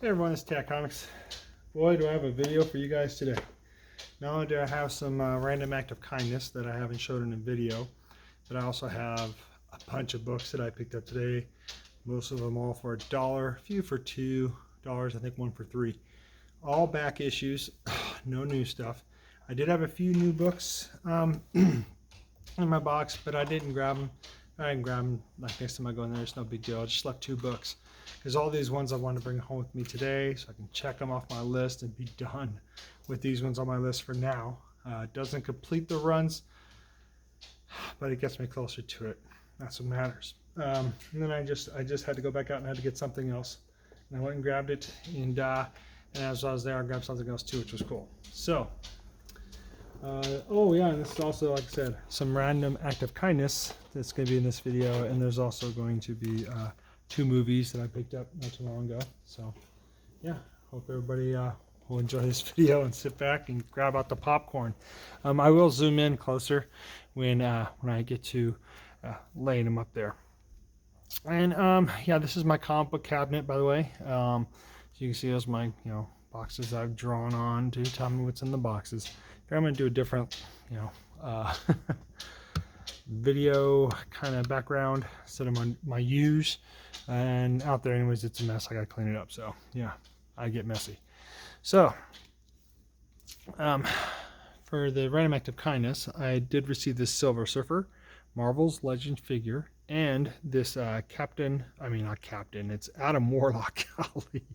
Hey everyone, it's Tat Comics. Boy, do I have a video for you guys today. Not only do I have some random act of kindness that I haven't showed in a video, but I also have a bunch of books that I picked up today. Most of them all for $1, a few for $2, I think one for $3. All back issues, no new stuff. I did have a few new books in my box, but I didn't grab them. I didn't grab them like next time I go in there. It's no big deal. I just left 2 books. Because all these ones I want to bring home with me today so I can check them off my list and be done with these ones on my list for now. It doesn't complete the runs, but it gets me closer to it. That's what matters. And then I just had to go back out and had to get something else. And I went and grabbed it, and as I was there, I grabbed something else too, which was cool. So, oh yeah, and this is also, like I said, some random act of kindness that's going to be in this video, and there's also going to be 2 movies that I picked up not too long ago. So yeah, hope everybody will enjoy this video and sit back and grab out the popcorn. I will zoom in closer when I get to laying them up there. And yeah, this is my comic book cabinet, by the way. So you can see those my boxes I've drawn on to tell me what's in the boxes. Here I'm going to do a different video kind of background instead of my use, and out there anyways it's a mess. I gotta clean it up, so yeah, I get messy. So for the random act of kindness, I did receive this Silver Surfer Marvel's Legend figure and this not Captain, it's Adam Warlock. Golly,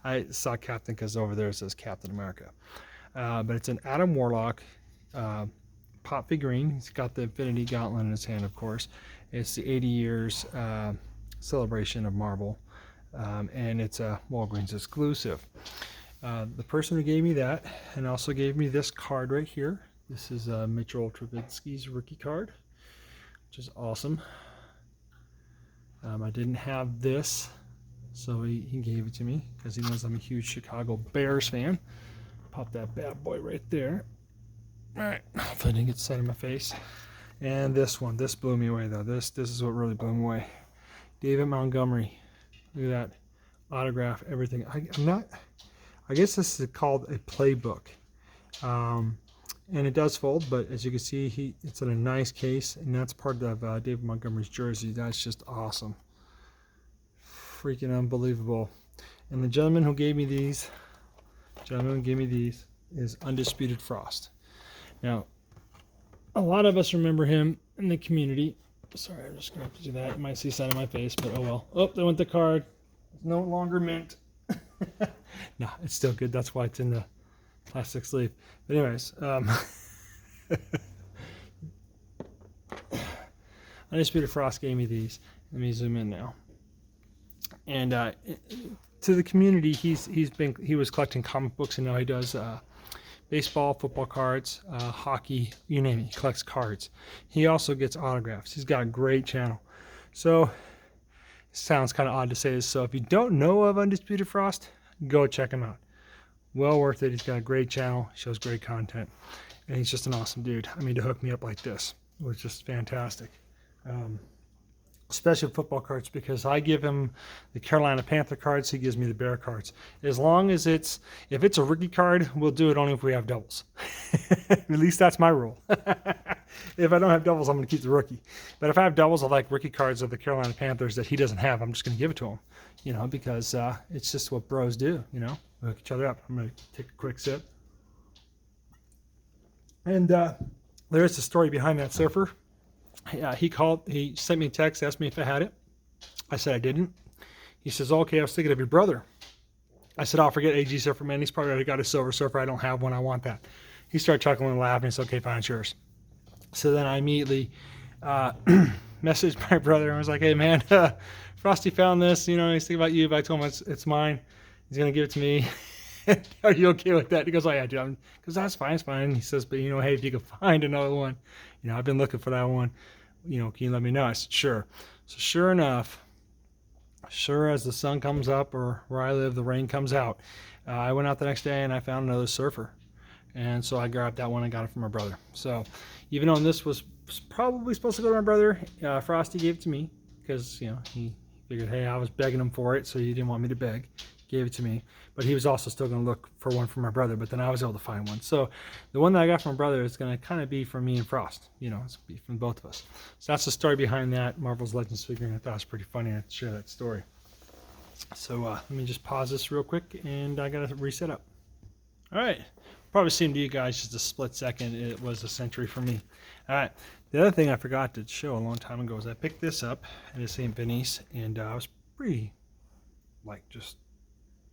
I saw Captain because over there it says Captain America, but it's an Adam Warlock pop figurine. He's got the Infinity Gauntlet in his hand, of course. It's the 80 years celebration of Marvel, and it's a Walgreens exclusive. The person who gave me that and also gave me this card right here. This is Mitchell Trubisky's rookie card, which is awesome. I didn't have this, so he gave it to me because he knows I'm a huge Chicago Bears fan. Pop that bad boy right there. Alright, if I didn't get set in my face. And this blew me away though. This is what really blew me away. David Montgomery. Look at that. Autograph, everything. I guess this is called a playbook. And it does fold, but as you can see, it's in a nice case, and that's part of David Montgomery's jersey. That's just awesome. Freaking unbelievable. And the gentleman who gave me these is Undisputed Frost. Now, a lot of us remember him in the community. Sorry, I'm just going to have to do that. You might see something in my face, but oh well. Oh, they went the card. It's no longer mint. No, it's still good. That's why it's in the plastic sleeve. But anyways, Undisputed Frost gave me these. Let me zoom in now. And to the community, he was collecting comic books, and now he does baseball, football cards, hockey, you name it. He collects cards. He also gets autographs. He's got a great channel. So, it sounds kind of odd to say this. So, if you don't know of Undisputed Frost, go check him out. Well worth it. He's got a great channel. Shows great content. And he's just an awesome dude. I mean, to hook me up like this was just fantastic. Especially football cards, because I give him the Carolina Panther cards, he gives me the Bear cards. As long as if it's a rookie card, we'll do it only if we have doubles. At least that's my rule. If I don't have doubles, I'm going to keep the rookie. But if I have doubles, I like rookie cards of the Carolina Panthers that he doesn't have. I'm just going to give it to him, because it's just what bros do, we hook each other up. I'm going to take a quick sip. And there is a story behind that surfer. He sent me a text, asked me if I had it. I said I didn't. He says, okay, I was thinking of your brother. I said, I'll forget AG Surfer, man. He's probably already got a Silver Surfer. I don't have one. I want that. He started chuckling and laughing. He said, okay, fine, it's yours. So then I immediately messaged my brother and was like, hey, man, Frosty found this. He's thinking about you, but I told him it's mine. He's going to give it to me. Are you okay with that? He goes, oh, yeah, dude. Because that's fine, it's fine. He says, but, hey, if you can find another one, I've been looking for that one. Can you let me know? I said, sure. So sure enough, as the sun comes up, or where I live, the rain comes out, I went out the next day and I found another surfer. And so I grabbed that one and got it from my brother. So even though this was probably supposed to go to my brother, Frosty gave it to me because, he figured, hey, I was begging him for it, so he didn't want me to beg. gave it to me, but he was also still going to look for one for my brother, but then I was able to find one. So the one that I got from my brother is going to kind of be for me and Frost. You know, it's going to be from both of us. So that's the story behind that Marvel's Legends figurine. I thought it was pretty funny to share that story. So let me just pause this real quick, and I got to reset up. All right. Probably seemed to you guys just a split second. It was a century for me. All right. The other thing I forgot to show a long time ago is I picked this up at St. Vinny's, and I was pretty, like, just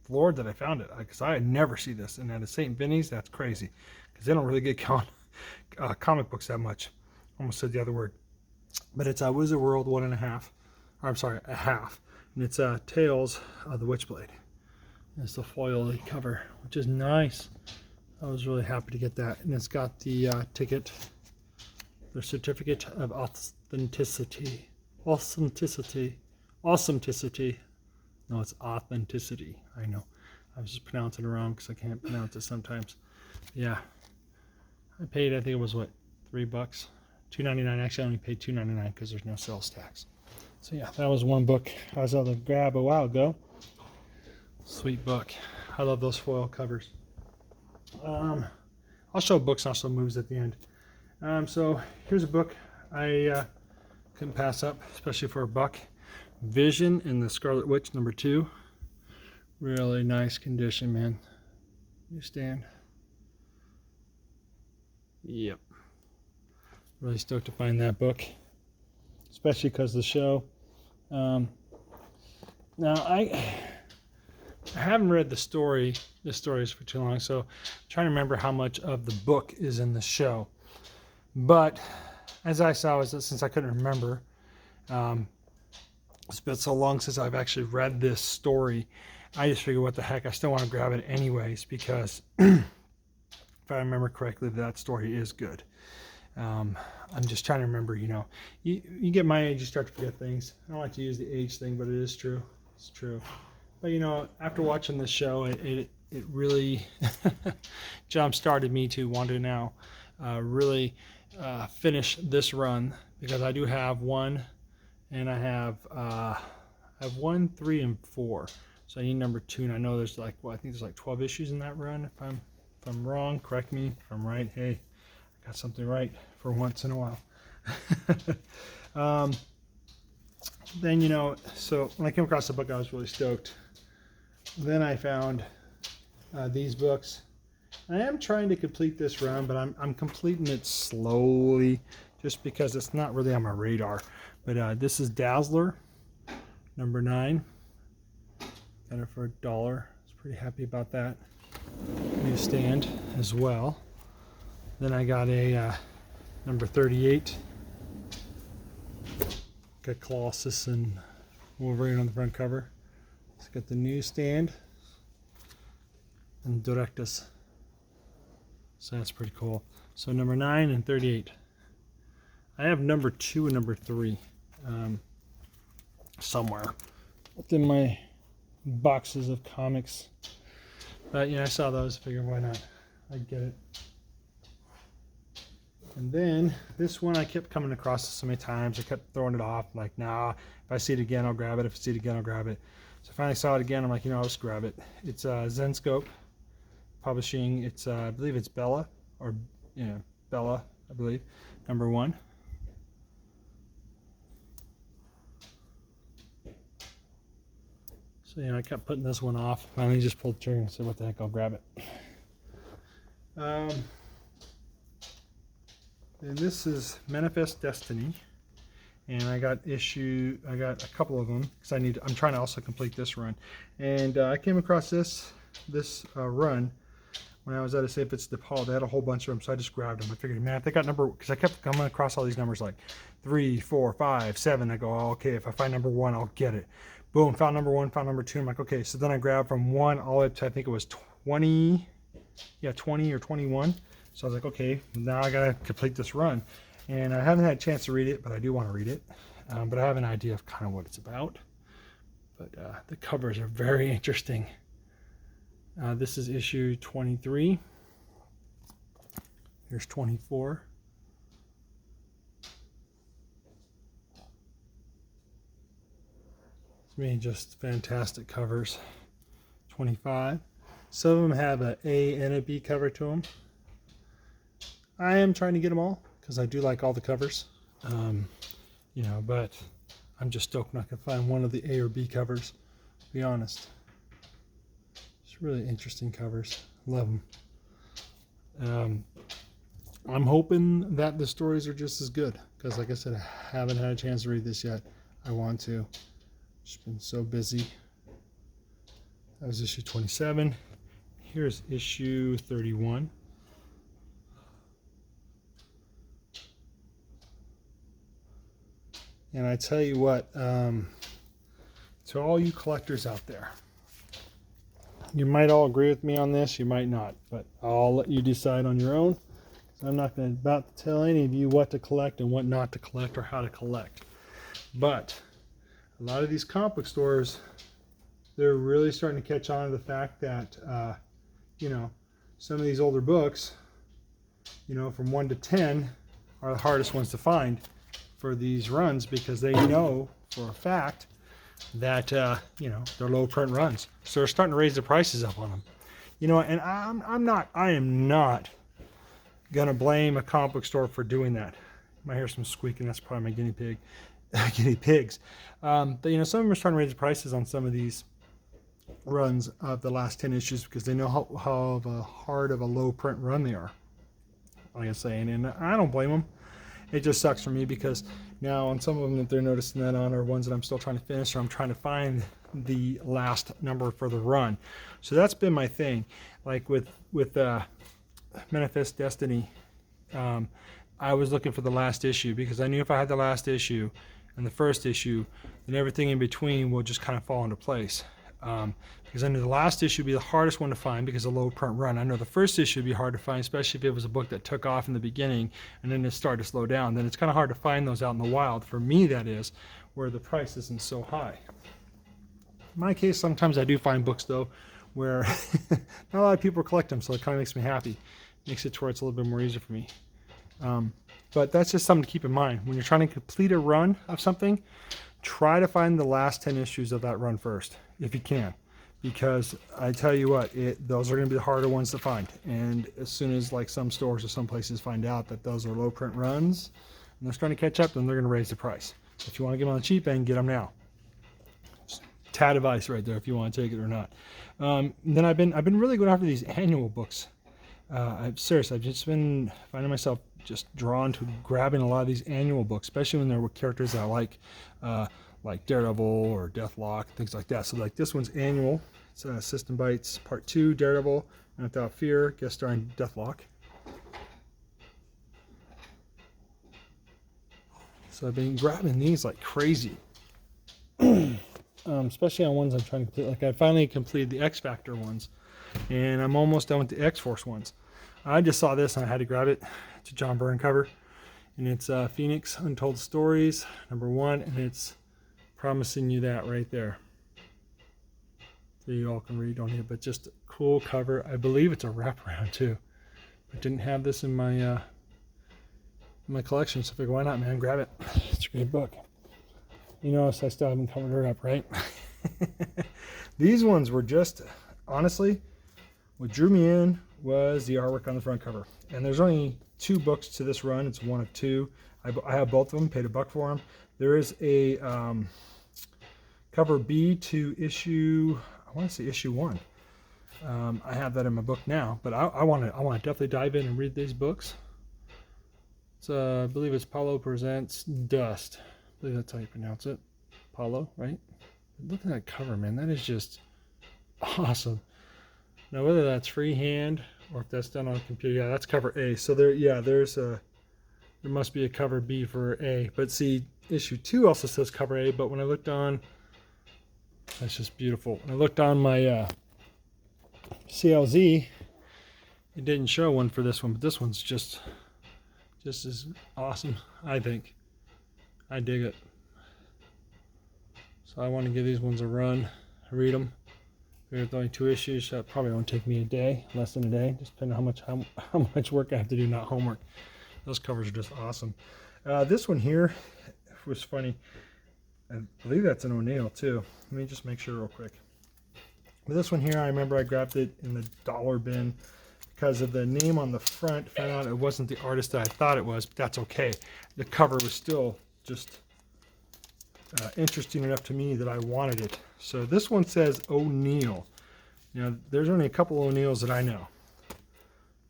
floored that I found it, because I had never seen this. And at a St. Vinny's, that's crazy, because they don't really get comic books that much. Almost said the other word. But it's a Wizard World 1.5. Or I'm sorry, a half. And it's Tales of the Witchblade. It's the foil cover, which is nice. I was really happy to get that. And it's got the ticket, the certificate of authenticity. Authenticity. Awesometicity. No, it's authenticity. I know. I was just pronouncing it wrong because I can't pronounce it sometimes. Yeah. I paid, I think it was what, $3? $2.99. Actually, I only paid $2.99 because there's no sales tax. So yeah, that was one book I was able to grab a while ago. Sweet book. I love those foil covers. I'll show books and also movies at the end. So here's a book I couldn't pass up, especially for $1. Vision and the Scarlet Witch #2. Really nice condition, man. Newsstand. Yep. Really stoked to find that book, especially because of the show. Now I haven't read the story. The stories for too long, so I'm trying to remember how much of the book is in the show. But as I saw, since I couldn't remember, it's been so long since I've actually read this story. I just figured, what the heck, I still want to grab it anyways, because if I remember correctly, that story is good. I'm just trying to remember, you know, you get my age, you start to forget things. I don't like to use the age thing, but it is true. It's true. But, you know, after watching this show, it really jump-started me to want to now really finish this run, because I do have one, and I have 1, 3, and 4. So I need #2, and I know there's like, well, I think there's like 12 issues in that run. If I'm wrong, correct me. If I'm right, hey, I got something right for once in a while. Then, you know, so when I came across the book, I was really stoked. Then I found these books. I am trying to complete this run, but I'm completing it slowly, just because it's not really on my radar. But this is Dazzler, #9. Got it for $1. I was pretty happy about that. Newsstand as well. Then I got a #38. Got Colossus and Wolverine on the front cover. It's got the newsstand and Directus. So that's pretty cool. So #9 and 38. I have #2 and #3 somewhere within my boxes of comics. But yeah, I saw those. Figured, why not? I'd get it. And then this one, I kept coming across it so many times. I kept throwing it off. I'm like, nah, if I see it again, I'll grab it. If I see it again, I'll grab it. So I finally saw it again. I'm like, you know, I'll just grab it. It's Zenscope Publishing. It's I believe it's Bella, or yeah, Bella, I believe, #1. So yeah, I kept putting this one off. Finally, just pulled the trigger and said, what the heck, I'll grab it. And this is Manifest Destiny, and I got a couple of them because I'm trying to also complete this run. And I came across this run when I was at a St. Vincent de Paul. They had a whole bunch of them, so I just grabbed them. I figured, man, if they got because I kept coming across all these numbers like 3, 4, 5, 7. I go, oh, okay, if I find #1, I'll get it. Boom, found #1, found #2. I'm like, okay. So then I grabbed from 1 all the way up to, I think it was 20. Yeah, 20 or 21. So I was like, okay, now I gotta complete this run. And I haven't had a chance to read it, but I do want to read it. But I have an idea of kind of what it's about. But the covers are very interesting. This is issue 23. Here's 24. It's really just fantastic covers. 25. Some of them have an A and a B cover to them. I am trying to get them all because I do like all the covers. You know, but I'm just stoked not going to find one of the A or B covers, to be honest. It's really interesting covers. Love them. I'm hoping that the stories are just as good because, like I said, I haven't had a chance to read this yet. I want to. Just been so busy. That was issue 27. Here's issue 31. And I tell you what, to all you collectors out there, you might all agree with me on this, you might not, but I'll let you decide on your own. I'm not about to tell any of you what to collect and what not to collect or how to collect. But a lot of these comic book stores, they're really starting to catch on to the fact that, you know, some of these older books, you know, from 1 to 10 are the hardest ones to find for these runs because they know for a fact that, you know, they're low print runs. So they're starting to raise the prices up on them. You know, and I am not going to blame a comic book store for doing that. You might hear some squeaking. That's probably my guinea pigs. But, you know, some of them are starting to raise the prices on some of these runs of the last 10 issues because they know how hard of a low print run they are. Like I say, and I don't blame them. It just sucks for me because now on some of them that they're noticing that on are ones that I'm still trying to finish or I'm trying to find the last number for the run. So that's been my thing. Like with Manifest Destiny, I was looking for the last issue because I knew if I had the last issue and the first issue, then everything in between will just kind of fall into place. Because I knew the last issue would be the hardest one to find because of low print run. I know the first issue would be hard to find, especially if it was a book that took off in the beginning and then it started to slow down. Then it's kind of hard to find those out in the wild. For me, that is, where the price isn't so high. In my case, sometimes I do find books, though, where not a lot of people collect them, so it kind of makes me happy. Makes it to where it's a little bit more easier for me. But that's just something to keep in mind. When you're trying to complete a run of something, try to find the last 10 issues of that run first, if you can. Because I tell you what, those are going to be the harder ones to find. And as soon as like some stores or some places find out that those are low print runs, and they're starting to catch up, then they're going to raise the price. If you want to get them on the cheap end, get them now. Just tad advice right there if you want to take it or not. Then I've been really going after these annual books. I've just been finding myself just drawn to grabbing a lot of these annual books, especially when they're with characters that I like Daredevil or Deathlock, things like that. So like this one's annual. It's System Bites Part 2, Daredevil, and Without Fear, guest starring Deathlock. So I've been grabbing these like crazy. Especially on ones I'm trying to complete. Like I finally completed the X Factor ones, and I'm almost done with the X-Force ones. I just saw this and I had to grab it. It's a John Byrne cover, and it's Phoenix Untold Stories #1, and it's promising you that right there. So you all can read on here, but just a cool cover. I believe it's a wraparound too. I didn't have this in my collection, so I figured why not, man? Grab it. It's a great book. You notice I still haven't covered her up, right? These ones were just, honestly, what drew me in was the artwork on the front cover. And there's only 2 books to this run. It's one of 2. I have both of them, paid $1 for them. There is a cover B to issue, I want to say issue 1. I have that in my book now, but I want to definitely dive in and read these books. It's, I believe it's Paulo Presents Dust. I believe that's how you pronounce it. Paulo, right? Look at that cover, man. That is just awesome. Now, whether that's freehand or if that's done on a computer, yeah, that's cover A. So there must be a cover B for A. But see, issue 2 also says cover A. But when I looked on, that's just beautiful. When I looked on my CLZ, it didn't show one for this one, but this one's just as awesome, I think. I dig it. So I want to give these ones a run, read them. There's only 2 issues, so that probably won't take me a day, less than a day, just depending on how much work I have to do, not homework. Those covers are just awesome. This one here was funny. I believe that's an O'Neill too. Let me just make sure real quick. But this one here, I remember I grabbed it in the dollar bin because of the name on the front. Found out it wasn't the artist that I thought it was, but that's okay. The cover was still just interesting enough to me that I wanted it. So this one says O'Neill. Now, there's only a couple O'Neills that I know.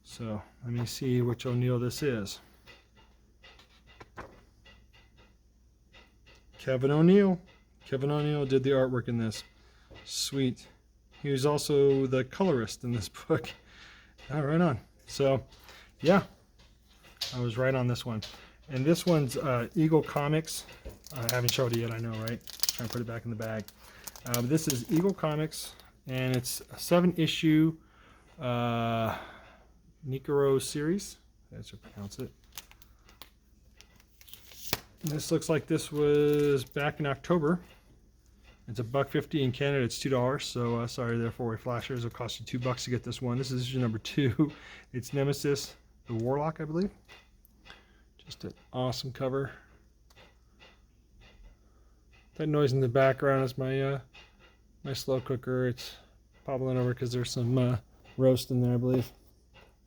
So let me see which O'Neill this is. Kevin O'Neill. Kevin O'Neill did the artwork in this. Sweet. He was also the colorist in this book. Oh, right on. So, yeah, I was right on this one. And this one's Eagle Comics. I haven't showed it yet, I know, right? Trying to put it back in the bag. This is Eagle Comics, and it's a 7-issue Nikoro series. That's how you pronounce it. And this looks like this was back in October. It's $1.50 in Canada. It's $2. So sorry there, 4-way flashers. It'll cost you $2 to get this one. This is issue number 2. It's Nemesis, the Warlock, I believe. Just an awesome cover. That noise in the background is my my slow cooker. It's bubbling over because there's some roast in there, I believe.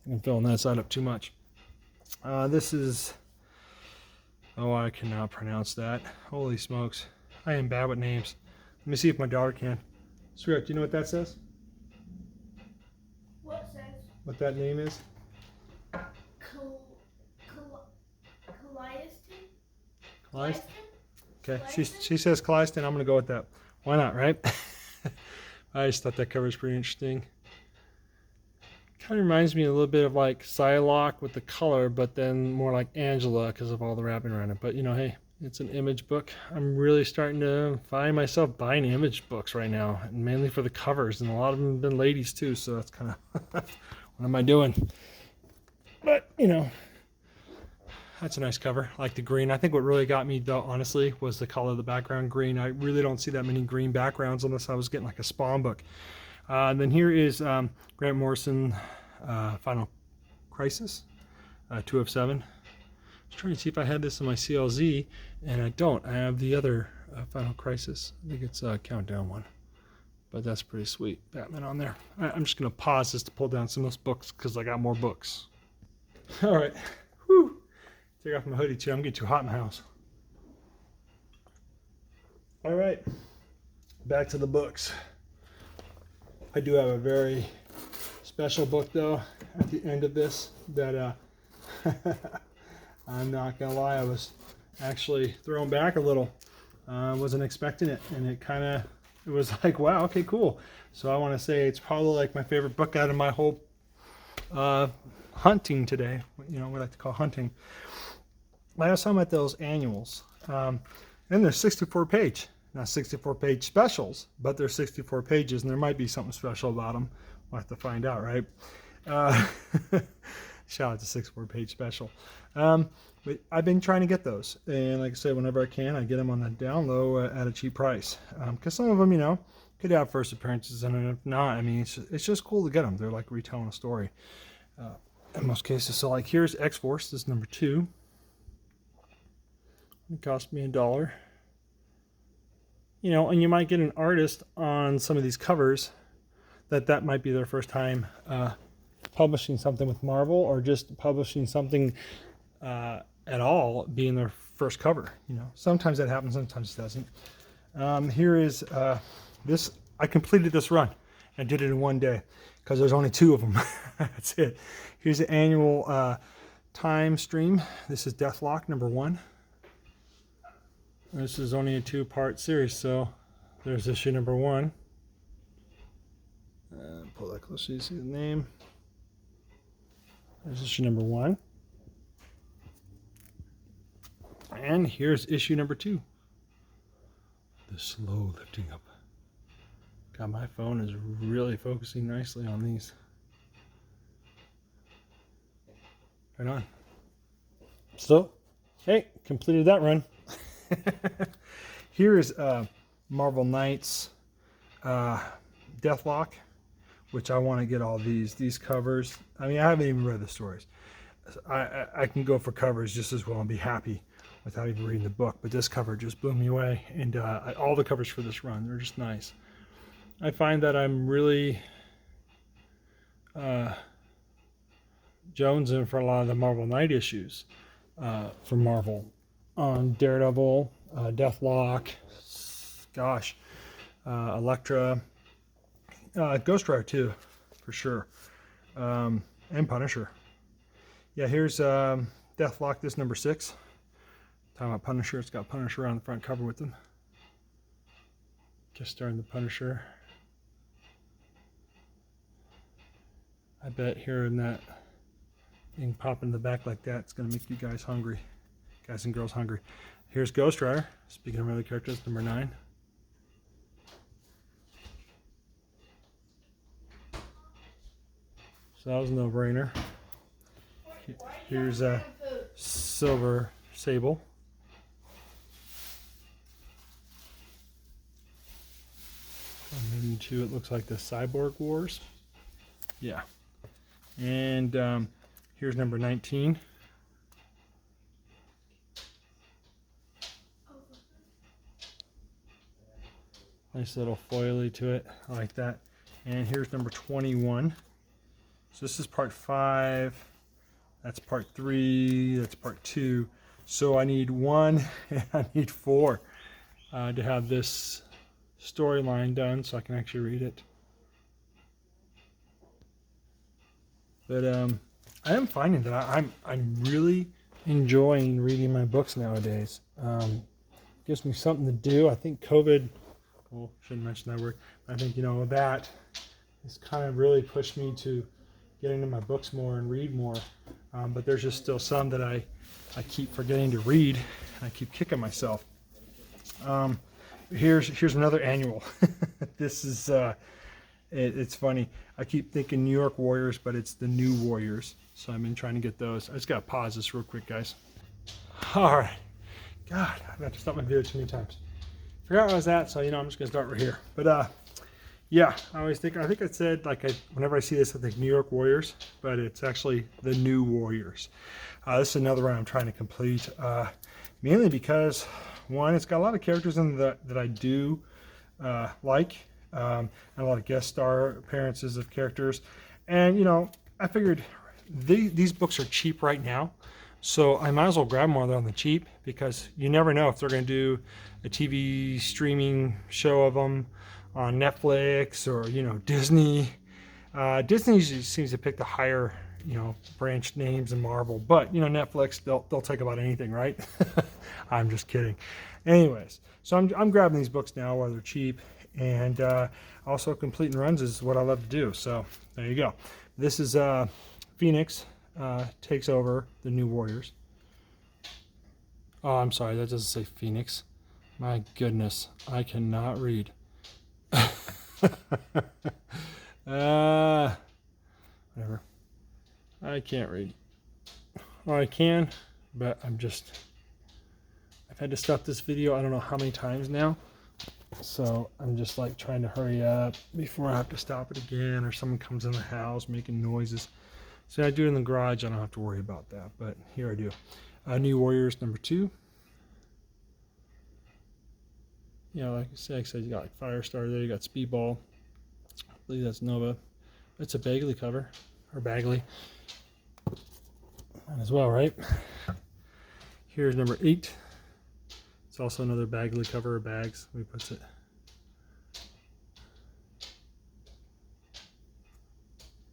I'm filling that side up too much. This is, oh, I cannot pronounce that. Holy smokes. I am bad with names. Let me see if my daughter can. Sweetheart, do you know what that says? What says? What that name is? Calliope? Okay, she says Calliope. I'm going to go with that. Why not, right? I just thought that cover was pretty interesting. Kind of reminds me a little bit of like Psylocke with the color, but then more like Angela because of all the wrapping around it. But you know, hey, it's an image book. I'm really starting to find myself buying image books right now, and mainly for the covers, and a lot of them have been ladies too, so that's kind of what am I doing? But you know, that's a nice cover. I like the green. I think what really got me though, honestly, was the color of the background green. I really don't see that many green backgrounds unless I was getting like a Spawn book. And then here is Grant Morrison Final Crisis, 2 of 7. I was trying to see if I had this in my CLZ, and I don't. I have the other Final Crisis. I think it's a Countdown one, but that's pretty sweet. Batman on there. I'm just going to pause this to pull down some of those books because I got more books. All right. Whew. Take off my hoodie too. I'm getting too hot in the house. All right. Back to the books. I do have a very special book though at the end of this that I'm not gonna lie, I was actually thrown back a little. Wasn't expecting it, and it was like, wow, okay, cool. So I want to say it's probably like my favorite book out of my whole hunting today. You know, we like to call hunting. Last time at those annuals, and they're 64 page. Not 64 page specials, but they're 64 pages, and there might be something special about them. We'll have to find out, right? Shout out to 64 page special. But I've been trying to get those, and like I said, whenever I can, I get them on the down low at a cheap price. Because some of them, you know, could have first appearances, and if not, I mean, it's just cool to get them. They're like retelling a story in most cases. So like here's X-Force, this is number 2. It cost me $1. You know, and you might get an artist on some of these covers that might be their first time publishing something with Marvel, or just publishing something at all being their first cover. You know, sometimes that happens, sometimes it doesn't. Here is this. I completed this run and did it in one day because there's only 2 of them. That's it. Here's the annual time stream. This is Deathlock number 1. This is only a 2-part series, so there's issue number 1. Pull that close so you see the name. There's issue number 1. And here's issue number 2. The slow lifting up. God, my phone is really focusing nicely on these. Right on. So, hey, completed that run. Here is Marvel Knights Deathlock, which I want to get all these covers. I mean, I haven't even read the stories. I can go for covers just as well and be happy without even reading the book, but this cover just blew me away, and all the covers for this run, they're just nice. I find that I'm really jonesing for a lot of the Marvel Knight issues from Marvel on Daredevil, Deathlock, gosh, Elektra, Ghost Rider too, for sure, and Punisher. Yeah, here's Deathlock. This number 6. Talking about Punisher. It's got Punisher on the front cover with them. Just starting the Punisher. I bet hearing that thing pop in the back like that, it's going to make you guys hungry. Guys and girls hungry. Here's Ghost Rider. Speaking of other characters, number 9. So that was a no-brainer. Here's a Silver Sable. Coming into, it looks like the Cyborg Wars. Yeah. And here's number 19. Nice little foily to it. I like that. And here's number 21. So this is part 5. That's part 3. That's part 2. So I need 1 and I need 4 to have this storyline done so I can actually read it. But I am finding that I'm really enjoying reading my books nowadays. Gives me something to do. I think COVID, well, shouldn't mention that word. I think, you know, that has kind of really pushed me to get into my books more and read more. But there's just still some that I keep forgetting to read, and I keep kicking myself. Here's another annual. This is it's funny. I keep thinking New York Warriors, but it's the New Warriors. So I've been trying to get those. I just gotta pause this real quick, guys. All right. God, I've got to stop my video too many times. Forgot where I was at, so you know I'm just gonna start right here. But yeah, I think I said, like, whenever I see this, I think New York Warriors, but it's actually the New Warriors. This is another one I'm trying to complete, mainly because, one, it's got a lot of characters in that I do like, and a lot of guest star appearances of characters. And, you know, I figured these books are cheap right now, so I might as well grab them while they're on the cheap, because you never know if they're going to do a TV streaming show of them on Netflix or, you know, Disney. Disney usually seems to pick the higher, you know, branch names in Marvel, but, you know, Netflix, they'll take about anything, right? I'm just kidding. Anyways, so I'm grabbing these books now while they're cheap, and also completing runs is what I love to do. So there you go. This is Phoenix takes over the New Warriors. Oh, I'm sorry, that doesn't say Phoenix. My goodness, I cannot read. Whatever. I can't read. Or I can, but I've had to stop this video I don't know how many times now. So I'm just like trying to hurry up before I have to stop it again, or someone comes in the house making noises. So I do it in the garage, I don't have to worry about that, but here I do. New Warriors number 2. You know, like I said, you got like Firestar there, you got Speedball. I believe that's Nova. It's a Bagley cover, or Bagley. Might as well, right? Here's number 8. It's also another Bagley cover, or Bags, we puts it.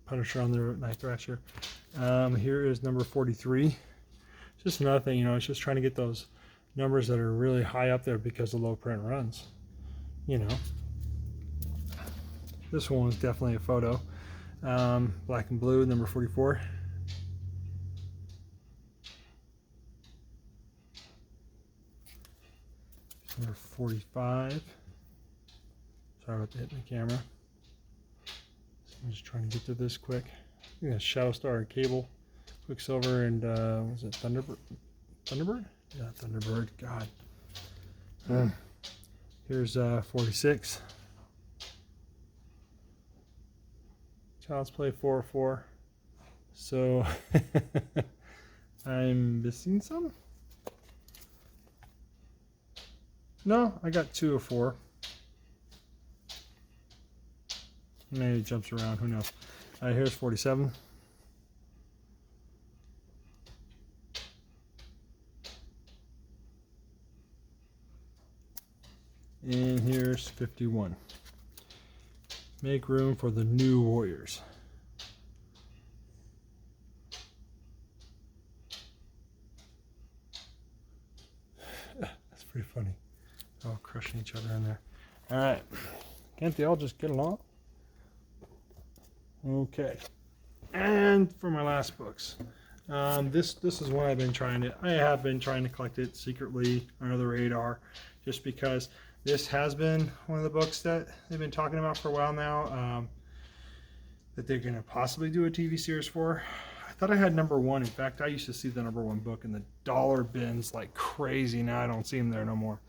Punisher on the Night Thrasher. Here is number 43. It's just another thing, you know, it's just trying to get those numbers that are really high up there because of low print runs. You know, this one is definitely a photo. Black and blue, number 44. Number 45. Sorry about hitting the camera. I'm just trying to get to this quick. Yeah, Shadowstar and Cable, Quicksilver, and was it Thunderbird? Thunderbird? Yeah, Thunderbird. God. Here's 46. Child's Play 404. So I'm missing some. No, I got 2 of 4. Maybe it jumps around. Who knows? Here's 47. And here's 51. Make room for the new warriors. That's pretty funny. All crushing each other in there. All right. Can't they all just get along? Okay. And for my last books. This is one I have been trying to collect it secretly under the radar, just because this has been one of the books that they've been talking about for a while now, that they're going to possibly do a TV series for. I thought I had number one. In fact, I used to see the number one book in the dollar bins like crazy. Now I don't see them there no more.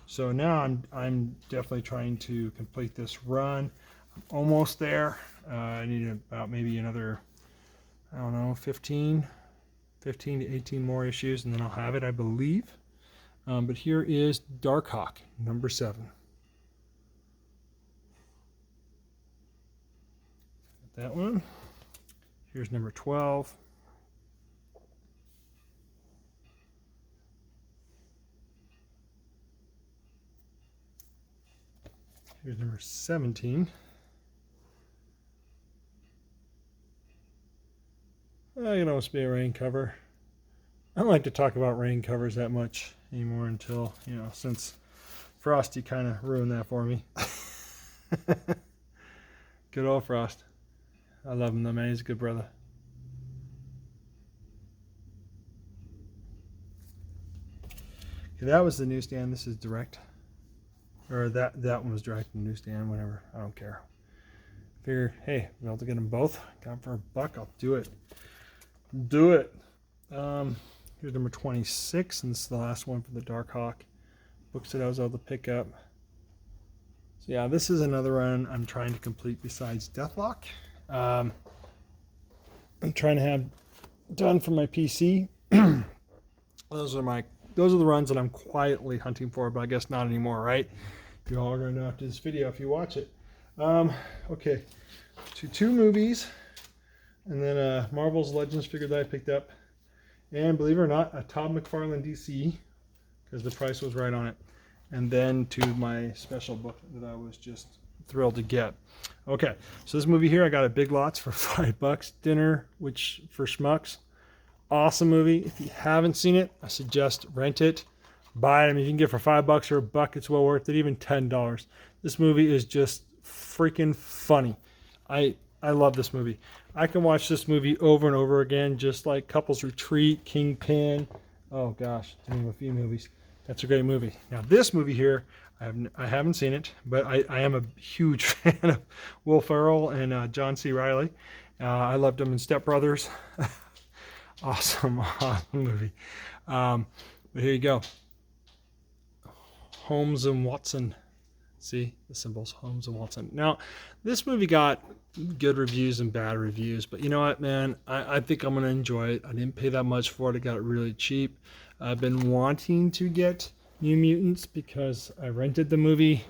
So now I'm definitely trying to complete this run. I'm almost there. I need about maybe another, I don't know, 15 to 18 more issues, and then I'll have it, I believe. But here is RAOK, number 7. That one. Here's number 12. Here's number 17. It can almost be a rain cover. I don't like to talk about rain covers that much anymore until, since Frosty kind of ruined that for me. Good old Frost. I love him though, man. He's a good brother. Okay, that was the newsstand. This is direct. Or that one was direct in the newsstand, whatever. I don't care. Figure, hey, I'll be able to get them both. Got them for $1. I'll do it. Do it. Here's number 26, and this is the last one for the RAOK books that I was able to pick up. So yeah, this is another run I'm trying to complete besides Deathlock. I'm trying to have done for my PC. Those are the runs that I'm quietly hunting for, but I guess not anymore, right? You all are going to know after this video if you watch it. Okay, two movies, and then Marvel's Legends figure that I picked up, and believe it or not, a Todd McFarlane DC, because the price was right on it, and then to my special book that I was just thrilled to get. Okay, so this movie here I got at Big Lots for $5. Dinner, which for schmucks. Awesome movie. If you haven't seen it, I suggest rent it, buy it. I mean, you can get it for $5 or $1. It's well worth it. Even $10. This movie is just freaking funny. I love this movie. I can watch this movie over and over again, just like Couples Retreat, Kingpin. Oh gosh, to name a few movies. That's a great movie. Now this movie here, I haven't seen it, but I am a huge fan of Will Ferrell and John C. Reilly. I loved them in Step Brothers. Awesome movie. But here you go. Holmes and Watson. See the symbols, Holmes and Watson. Now, this movie got good reviews and bad reviews, but you know what, man? I think I'm going to enjoy it. I didn't pay that much for it. I got it really cheap. I've been wanting to get New Mutants because I rented the movie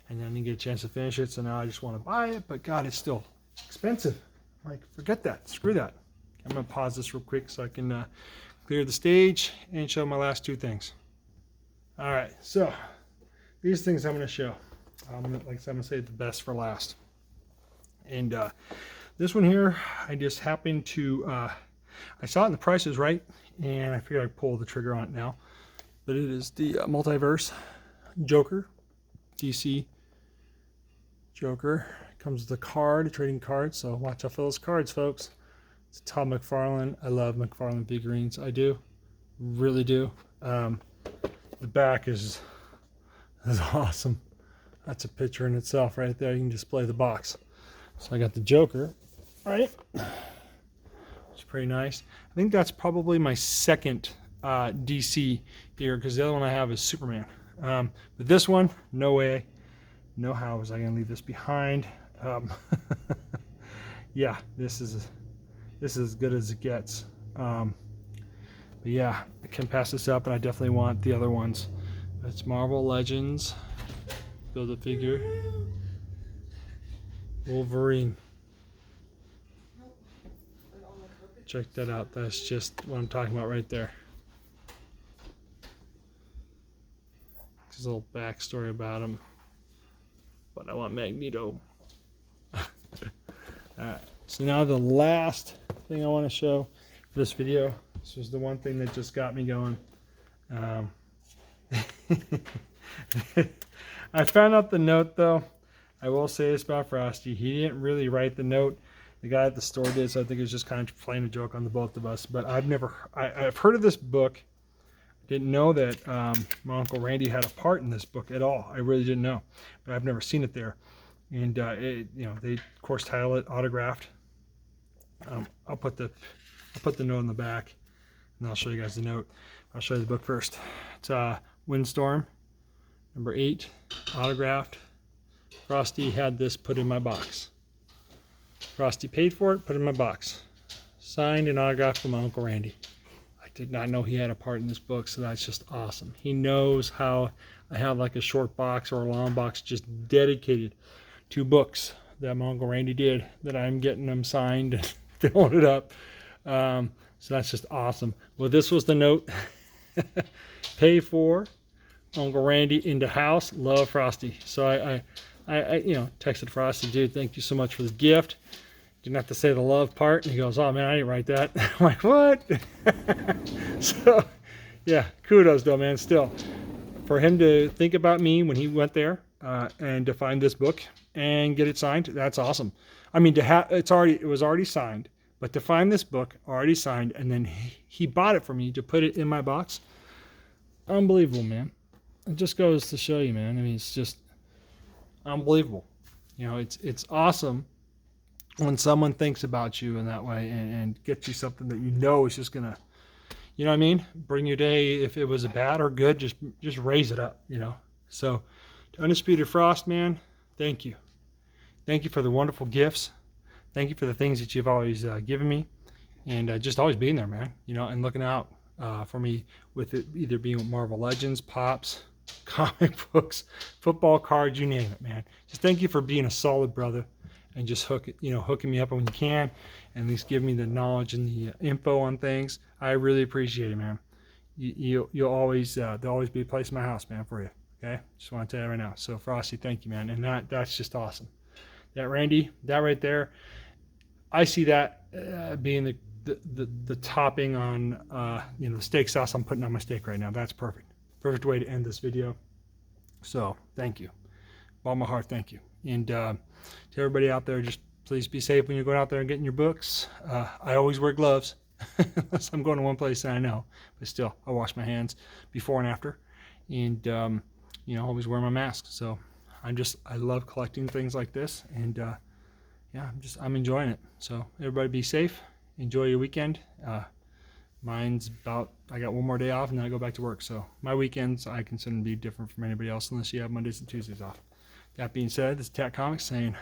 and then I didn't get a chance to finish it, so now I just want to buy it, but God, it's still expensive. Like, forget that. Screw that. I'm going to pause this real quick so I can clear the stage and show my last two things. All right, so these things I'm going to show. I'm going to save the best for last. And this one here, I just happened to, I saw it and the price is right, and I figured I'd pull the trigger on it now. But it is the Multiverse Joker, DC Joker. Comes with a card, a trading card, so watch out for those cards, folks. It's Todd McFarlane. I love McFarlane figurines. I do. Really do. The back is awesome. That's a picture in itself right there. You can display the box. So I got the Joker, right? It's pretty nice. I think that's probably my second DC here, because the other one I have is Superman. But this one, no way, no how was I going to leave this behind. Yeah, this is as good as it gets. But yeah, I can pass this up, and I definitely want the other ones. It's Marvel Legends. Build a figure. Wolverine. Nope. Put it on the carpet. Check that out. That's just what I'm talking about right there. There's a little backstory about him. But I want Magneto. Alright, so now the last thing I want to show for this video. This was the one thing that just got me going. I found out the note though. I will say this about Frosty. He didn't really write the note. The guy at the store did, so I think it was just kind of playing a joke on the both of us. But I've heard of this book. Didn't know that my Uncle Randy had a part in this book at all. I really didn't know. But I've never seen it there. And they of course title it autographed. I'll put the note on the back, and I'll show you guys the note. I'll show you the book first. It's Windstorm, number 8, autographed. Frosty had this put in my box. Frosty paid for it, put it in my box. Signed and autographed from my Uncle Randy. I did not know he had a part in this book, so that's just awesome. He knows how I have like a short box or a long box just dedicated to books that my Uncle Randy did, that I'm getting them signed and filling it up. So that's just awesome. Well, this was the note. Pay for Uncle Randy into house. Love, Frosty. So I texted Frosty, dude, thank you so much for the gift. Didn't have to say the love part. And he goes, oh man, I didn't write that. I'm like, what? So yeah, kudos though, man. Still, for him to think about me when he went there and to find this book and get it signed, that's awesome. I mean, it was already signed, but to find this book already signed, and then he bought it for me to put it in my box, unbelievable, man. It just goes to show you, man. I mean, it's just unbelievable. It's awesome when someone thinks about you in that way and gets you something that you know is just gonna, you know what I mean, bring your day. If it was bad or good, just raise it up, So to Undisputed Frost, man, thank you. Thank you for the wonderful gifts. Thank you for the things that you've always given me, and just always being there, man. And looking out for me with it either being Marvel Legends, Pops, comic books, football cards, you name it, man. Just thank you for being a solid brother and just hooking me up when you can, and at least give me the knowledge and the info on things. I really appreciate it, man. You'll always there'll always be a place in my house, man, for you. Okay, just want to tell you right now. So Frosty, thank you, man, and that's just awesome. That Randy, that right there, I see that being the topping on the steak sauce I'm putting on my steak right now. That's perfect. Perfect way to end this video. So thank you. All my heart, thank you. And to everybody out there, just please be safe when you're going out there and getting your books. I always wear gloves unless I'm going to one place that I know, but still I wash my hands before and after, and always wear my mask. So I love collecting things like this, and I'm enjoying it. So everybody be safe, enjoy your weekend. Mine's I got one more day off and then I go back to work. So my weekends I consider to be different from anybody else unless you have Mondays and Tuesdays off. That being said, this is Tat Comics saying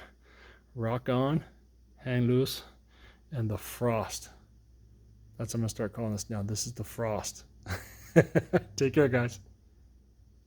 rock on, hang loose, and the frost. That's what I'm going to start calling this now. This is the frost. Take care, guys.